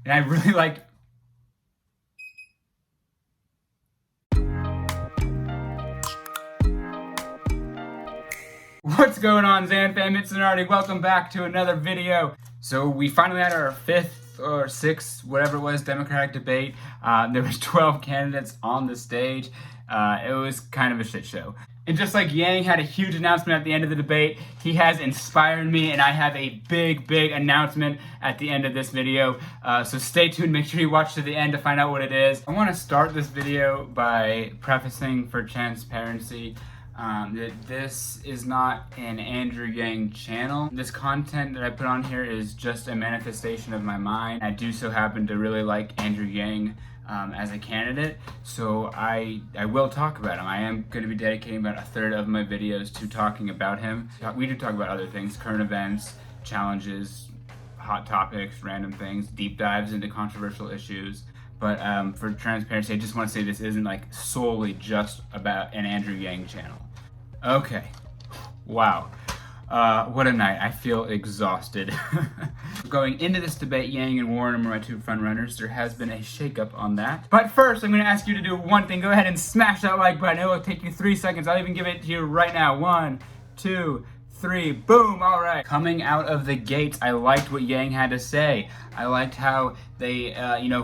And I really liked... What's going on, ZanFam? It's Zanardi. Welcome back to another video. So we finally had our fifth or sixth, whatever it was, Democratic debate. There was 12 candidates on the stage. It was kind of a shit show. And just like Yang had a huge announcement at the end of the debate, he has inspired me, and I have a big announcement at the end of this video. So stay tuned, make sure you watch to the end to find out what it is. I want to start this video by prefacing for transparency that this is not an Andrew Yang channel. This content that I put on here is just a manifestation of my mind. I do so happen to really like Andrew Yang as a candidate, so I will talk about him. I am going to be dedicating about a third of my videos to talking about him. We do talk about other things, current events, challenges, hot topics, random things, deep dives into controversial issues. But for transparency, I just want to say this isn't like solely just about an Andrew Yang channel. Okay, wow. What a night. I feel exhausted. Going into this debate, Yang and Warren are my two front runners. There has been a shakeup on that. But first, I'm going to ask you to do one thing. Go ahead and smash that like button. It will take you 3 seconds. I'll even give it to you right now. 1, 2, 3, boom, all right. Coming out of the gates, I liked what Yang had to say. I liked how they,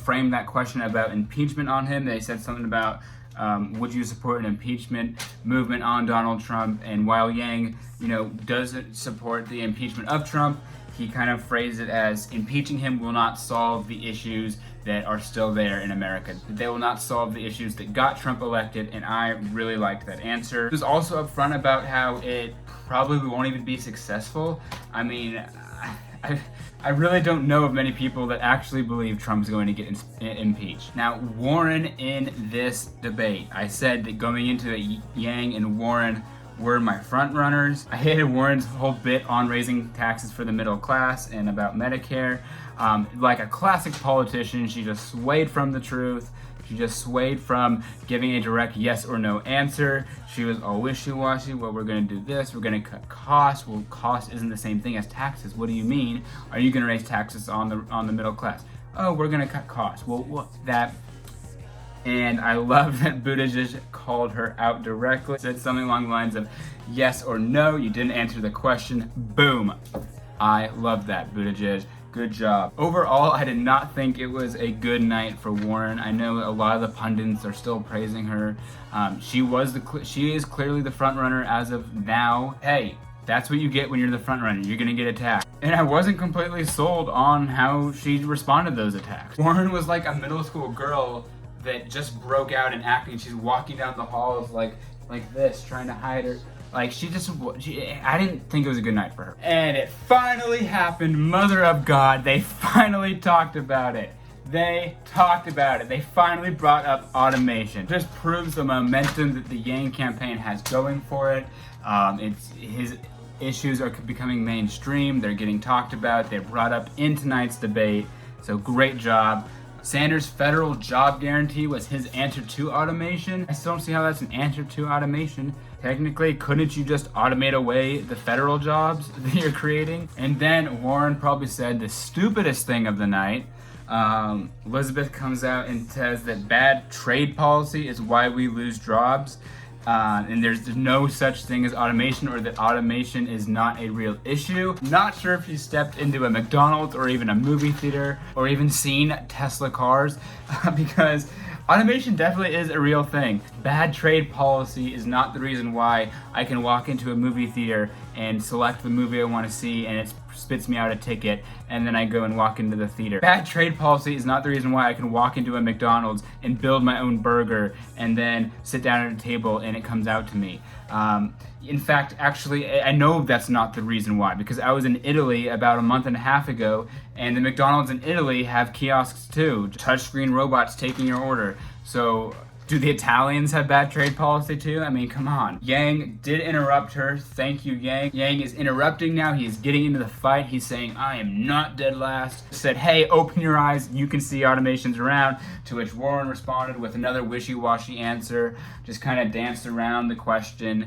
framed that question about impeachment on him. They said something about, would you support an impeachment movement on Donald Trump? And while Yang, doesn't support the impeachment of Trump, he kind of phrased it as impeaching him will not solve the issues that are still there in America. They will not solve the issues that got Trump elected, and I really liked that answer. He was also upfront about how it probably won't even be successful. I mean, I really don't know of many people that actually believe Trump's going to get impeached. Now, Warren in this debate, I said that going into it, Yang and Warren were my front runners. I hated Warren's whole bit on raising taxes for the middle class and about Medicare. Like a classic politician, she just swayed from the truth. She just swayed from giving a direct yes or no answer. She was all wishy-washy. Well, we're going to do this. We're going to cut costs. Well, cost isn't the same thing as taxes. What do you mean? Are you going to raise taxes on the middle class? Oh, we're going to cut costs. Well, that... And I love that Buttigieg called her out directly. Said something along the lines of, yes or no, you didn't answer the question. Boom. I love that, Buttigieg. Good job. Overall, I did not think it was a good night for Warren. I know a lot of the pundits are still praising her. She is clearly the front runner as of now. Hey, that's what you get when you're the front runner. You're gonna get attacked. And I wasn't completely sold on how she responded to those attacks. Warren was like a middle school girl that just broke out in acting. She's walking down the halls like this, trying to hide her. Like, I didn't think it was a good night for her. And it finally happened, mother of God. They finally talked about it. They finally brought up automation. Just proves the momentum that the Yang campaign has going for it. His issues are becoming mainstream. They're getting talked about. They're brought up in tonight's debate. So great job. Sanders' federal job guarantee was his answer to automation. I still don't see how that's an answer to automation. Technically, couldn't you just automate away the federal jobs that you're creating? And then Warren probably said the stupidest thing of the night. Elizabeth comes out and says that bad trade policy is why we lose jobs. And there's no such thing as automation, or that automation is not a real issue. Not sure if you stepped into a McDonald's or even a movie theater or even seen Tesla cars because automation definitely is a real thing. Bad trade policy is not the reason why I can walk into a movie theater and select the movie I want to see and it spits me out a ticket and then I go and walk into the theater. Bad trade policy is not the reason why I can walk into a McDonald's and build my own burger and then sit down at a table and it comes out to me. In fact, actually, I know that's not the reason why, because I was in Italy about a month and a half ago, and the McDonald's in Italy have kiosks too, touchscreen robots taking your order. So do the Italians have bad trade policy too? I mean, come on. Yang did interrupt her. Thank you, Yang. Yang is interrupting now. He's getting into the fight. He's saying, I am not dead last. Said, hey, open your eyes. You can see automations around. To which Warren responded with another wishy-washy answer. Just kind of danced around the question.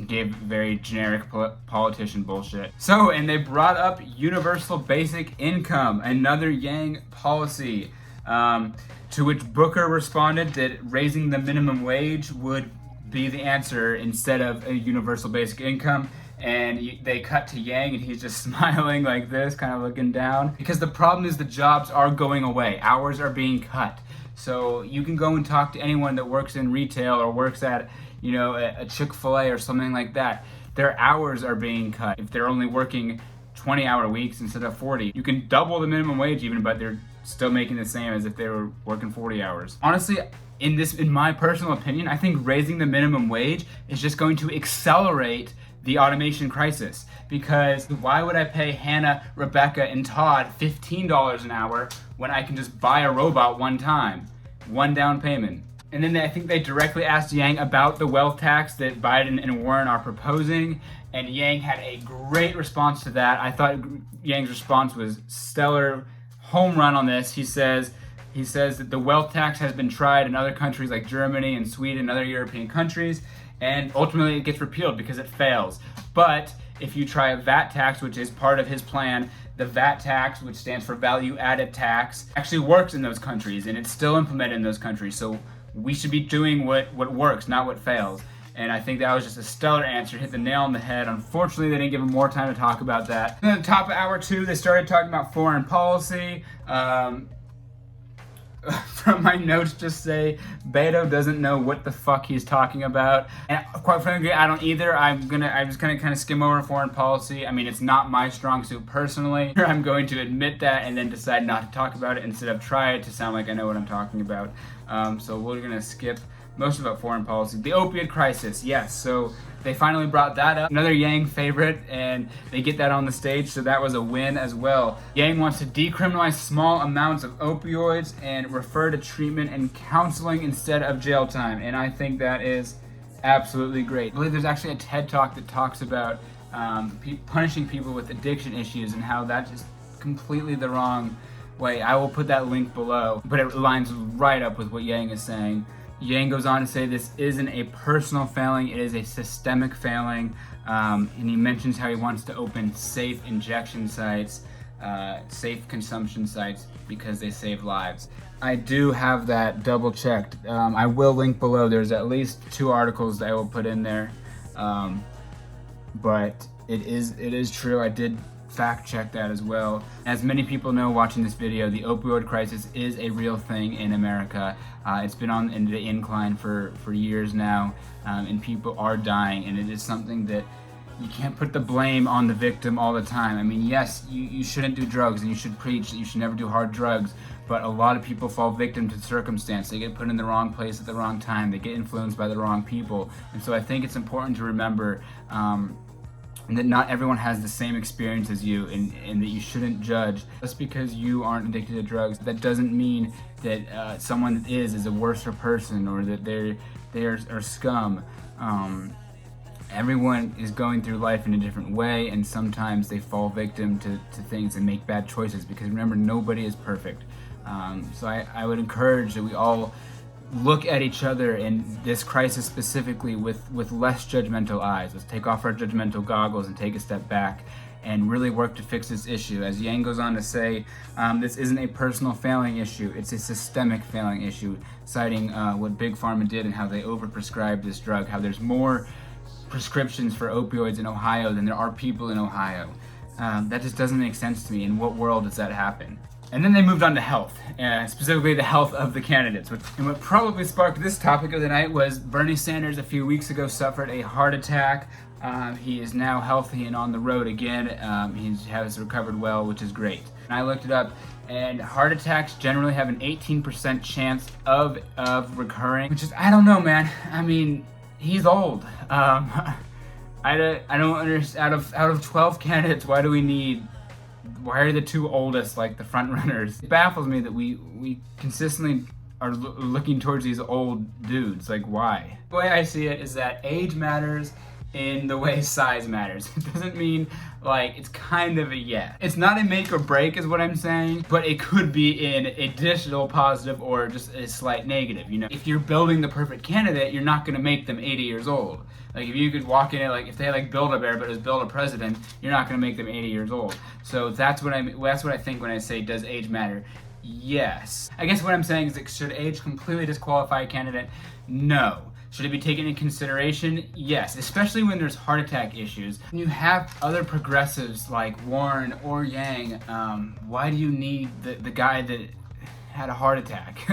gave very generic politician bullshit. So, and they brought up universal basic income, another Yang policy, to which Booker responded that raising the minimum wage would be the answer instead of a universal basic income. And they cut to Yang, and he's just smiling like this, kind of looking down. Because the problem is the jobs are going away. Hours are being cut. So you can go and talk to anyone that works in retail or works at, a Chick-fil-A or something like that. Their hours are being cut. If they're only working 20-hour weeks instead of 40, you can double the minimum wage even, but they're still making the same as if they were working 40 hours. Honestly, in my personal opinion, I think raising the minimum wage is just going to accelerate the automation crisis, because why would I pay Hannah, Rebecca, and Todd $15 an hour when I can just buy a robot one time, one down payment? And then I think they directly asked Yang about the wealth tax that Biden and Warren are proposing, and Yang had a great response to that. I thought Yang's response was stellar, home run on this. He says that the wealth tax has been tried in other countries like Germany and Sweden and other European countries, and ultimately it gets repealed because it fails. But if you try a VAT tax, which is part of his plan, the VAT tax, which stands for value added tax, actually works in those countries, and it's still implemented in those countries. So we should be doing what works, not what fails. And I think that was just a stellar answer, hit the nail on the head. Unfortunately, they didn't give him more time to talk about that. And then at the top of hour 2, they started talking about foreign policy. From my notes just say, Beto doesn't know what the fuck he's talking about. And quite frankly, I don't either. I'm just gonna kind of skim over foreign policy. I mean, it's not my strong suit personally. I'm going to admit that and then decide not to talk about it instead of try it to sound like I know what I'm talking about. So we're gonna skip most about foreign policy. The opioid crisis, yes. So they finally brought that up. Another Yang favorite, and they get that on the stage, so that was a win as well. Yang wants to decriminalize small amounts of opioids and refer to treatment and counseling instead of jail time, and I think that is absolutely great. I believe there's actually a TED Talk that talks about punishing people with addiction issues and how that's just completely the wrong way. I will put that link below, but it lines right up with what Yang is saying. Yang goes on to say this isn't a personal failing, it is a systemic failing, and he mentions how he wants to open safe injection sites, safe consumption sites, because they save lives. I do have that double checked. I will link below. There's at least 2 articles that I will put in there, but it is true. I did fact check that as well. As many people know watching this video, the opioid crisis is a real thing in America. It's been on the incline for years now, and people are dying, and it is something that you can't put the blame on the victim all the time. I mean, yes, you shouldn't do drugs, and you should preach that you should never do hard drugs, but a lot of people fall victim to circumstance. They get put in the wrong place at the wrong time. They get influenced by the wrong people. And so I think it's important to remember that not everyone has the same experience as you, and that you shouldn't judge. Just because you aren't addicted to drugs, that doesn't mean that someone that is a worse person, or that they are scum. Everyone is going through life in a different way, and sometimes they fall victim to things and make bad choices, because remember, nobody is perfect. So I would encourage that we all look at each other in this crisis specifically with less judgmental eyes. Let's take off our judgmental goggles and take a step back and really work to fix this issue. As Yang goes on to say, this isn't a personal failing issue, it's a systemic failing issue, citing what Big Pharma did and how they overprescribed this drug, how there's more prescriptions for opioids in Ohio than there are people in Ohio. That just doesn't make sense to me. In what world does that happen? And then they moved on to health, specifically the health of the candidates. And what probably sparked this topic of the night was Bernie Sanders a few weeks ago suffered a heart attack. He is now healthy and on the road again. He has recovered well, which is great. And I looked it up, and heart attacks generally have an 18% chance of recurring, which is, I don't know, man. I mean, he's old. I don't understand. Out of 12 candidates, why are the 2 oldest like the front runners? It baffles me that we consistently are looking towards these old dudes. Like, why? The way I see it is that age matters, in the way size matters. It doesn't mean like it's kind of a yeah. It's not a make or break is what I'm saying, but it could be an additional positive or just a slight negative. You know, if you're building the perfect candidate, you're not going to make them 80 years old. Like if you could walk in it, like if they had like Build-A-Bear but it was Build-A-President, you're not going to make them 80 years old. So that's what I think when I say does age matter? Yes. I guess what I'm saying is that should age completely disqualify a candidate? No. Should it be taken into consideration? Yes, especially when there's heart attack issues. When you have other progressives like Warren or Yang, why do you need the guy that had a heart attack?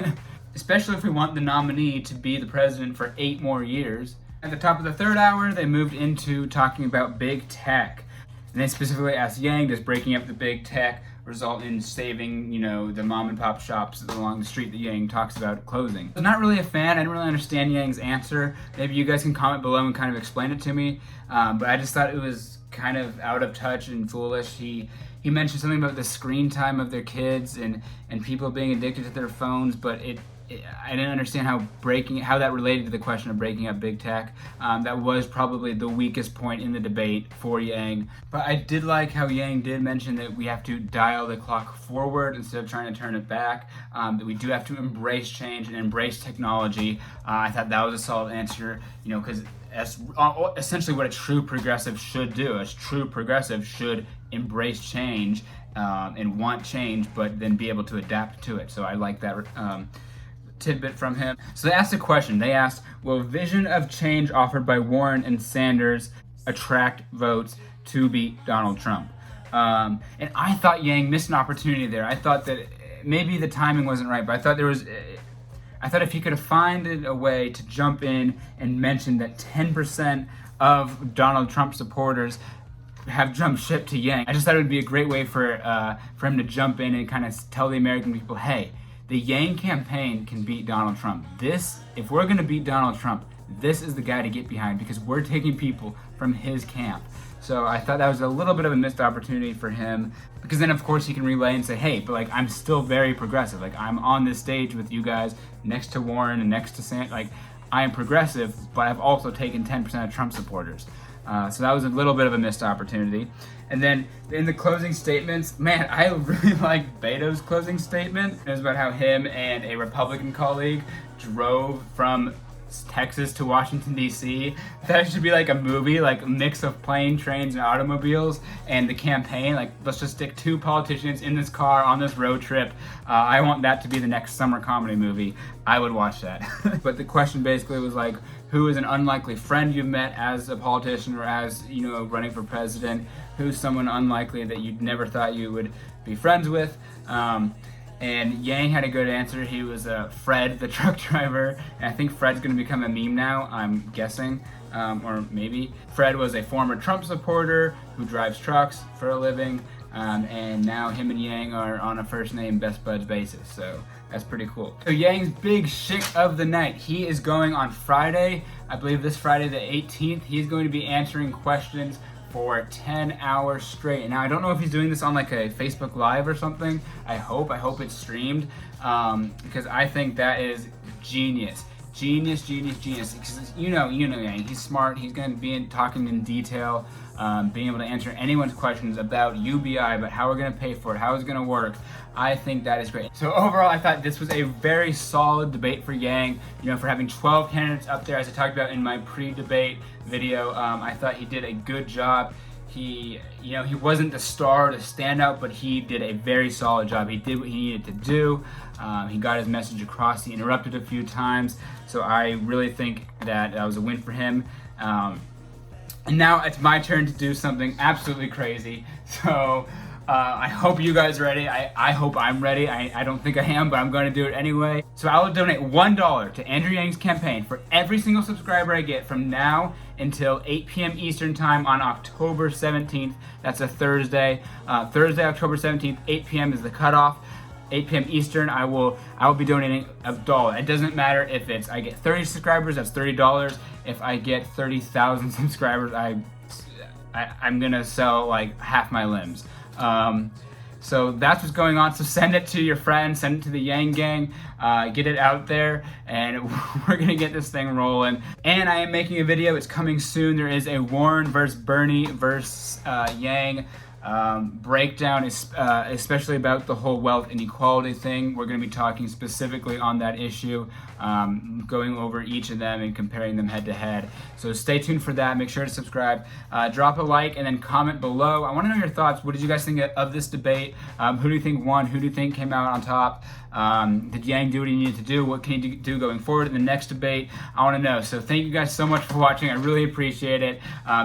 Especially if we want the nominee to be the president for 8 more years. At the top of the third hour, they moved into talking about big tech. And they specifically asked Yang, does breaking up the big tech result in saving, you know, the mom and pop shops along the street that Yang talks about closing? I'm not really a fan. I didn't really understand Yang's answer. Maybe you guys can comment below and kind of explain it to me. But I just thought it was kind of out of touch and foolish. He mentioned something about the screen time of their kids and people being addicted to their phones, but I didn't understand how that related to the question of breaking up big tech. That was probably the weakest point in the debate for Yang. But I did like how Yang did mention that we have to dial the clock forward instead of trying to turn it back. That we do have to embrace change and embrace technology. I thought that was a solid answer, you know, because that's essentially what a true progressive should do. A true progressive should embrace change and want change, but then be able to adapt to it. So I like that tidbit from him. So they asked a question. They asked, will vision of change offered by Warren and Sanders attract votes to beat Donald Trump? And I thought Yang missed an opportunity there. I thought that maybe the timing wasn't right, but I thought if he could have found a way to jump in and mention that 10% of Donald Trump supporters have jumped ship to Yang. I just thought it would be a great way for him to jump in and kind of tell the American people, hey, the Yang campaign can beat Donald Trump. If we're gonna beat Donald Trump, this is the guy to get behind because we're taking people from his camp. So I thought that was a little bit of a missed opportunity for him, because then of course he can relay and say, hey, but like I'm still very progressive. Like I'm on this stage with you guys next to Warren and next to Sanders. Like I am progressive, but I've also taken 10% of Trump supporters. So that was a little bit of a missed opportunity. And then in the closing statements, man, I really like Beto's closing statement. It was about how him and a Republican colleague drove from Texas to Washington, D.C. That should be like a movie, like a mix of plane, trains, and automobiles, and the campaign. Like, let's just stick 2 politicians in this car on this road trip. I want that to be the next summer comedy movie. I would watch that. But the question basically was like, who is an unlikely friend you've met as a politician or as, you know, running for president? Who's someone unlikely that you never thought you would be friends with? And Yang had a good answer. He was Fred, the truck driver. And I think Fred's going to become a meme now, I'm guessing. Or maybe. Fred was a former Trump supporter who drives trucks for a living. And now him and Yang are on a first name best buds basis. So that's pretty cool. So Yang's big shit of the night. He is going on Friday, I believe this Friday the 18th. He's going to be answering questions for 10 hours straight. Now I don't know if he's doing this on like a Facebook Live or something. I hope it's streamed, because I think that is genius. Genius. Because you know, Yang. He's smart. He's going to be talking in detail, being able to answer anyone's questions about UBI, about how we're going to pay for it, how it's going to work. I think that is great. So overall, I thought this was a very solid debate for Yang. You know, for having 12 candidates up there, as I talked about in my pre-debate video. I thought he did a good job. He wasn't the star to stand out, but he did a very solid job. He did what he needed to do. He got his message across. He interrupted a few times. So I really think that was a win for him. And now it's my turn to do something absolutely crazy. So I hope you guys are ready. I hope I'm ready. I don't think I am, but I'm going to do it anyway. So I will donate $1 to Andrew Yang's campaign for every single subscriber I get from now until 8 p.m. Eastern time on October 17th. That's a Thursday. Thursday, October 17th, 8 p.m. is the cutoff. 8 p.m. Eastern, I will be donating $1. It doesn't matter if I get 30 subscribers, that's $30. If I get 30,000 subscribers, I'm gonna sell like half my limbs. So that's what's going on. So send it to your friends, send it to the Yang Gang, get it out there, and we're gonna get this thing rolling. And I am making a video, it's coming soon. There is a Warren versus Bernie versus Yang breakdown, especially about the whole wealth inequality thing. We're going to be talking specifically on that issue, going over each of them and comparing them head to head. So stay tuned for that. Make sure to subscribe, drop a like, and then comment below. I want to know your thoughts. What did you guys think of this debate? Who do you think won? Who do you think came out on top? Did Yang do what he needed to do? What can he do going forward in the next debate? I want to know. So thank you guys so much for watching. I really appreciate it.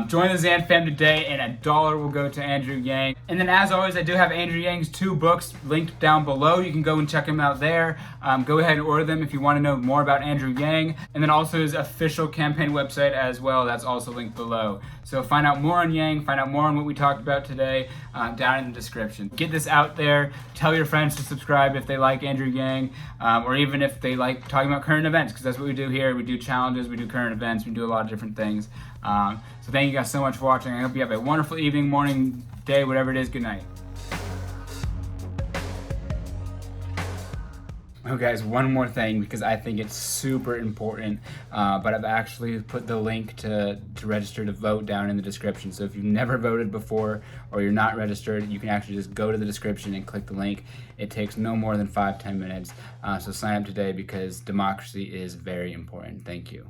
Join the ZanFam today, and $1 will go to Andrew Yang. And then, as always, I do have Andrew Yang's 2 books linked down below. You can go and check them out there. Go ahead and order them if you want to know more about Andrew Yang. And then also his official campaign website as well. That's also linked below. So find out more on Yang, find out more on what we talked about today down in the description. Get this out there. Tell your friends to subscribe if they like Andrew Yang, or even if they like talking about current events, because that's what we do here. We do challenges, we do current events, we do a lot of different things. So thank you guys so much for watching. I hope you have a wonderful evening, morning, day, whatever it is. Good night. Oh guys, one more thing, because I think it's super important, but I've actually put the link to register to vote down in the description. So if you've never voted before or you're not registered, you can actually just go to the description and click the link. It takes no more than 5-10 minutes. So sign up today, because democracy is very important. Thank you.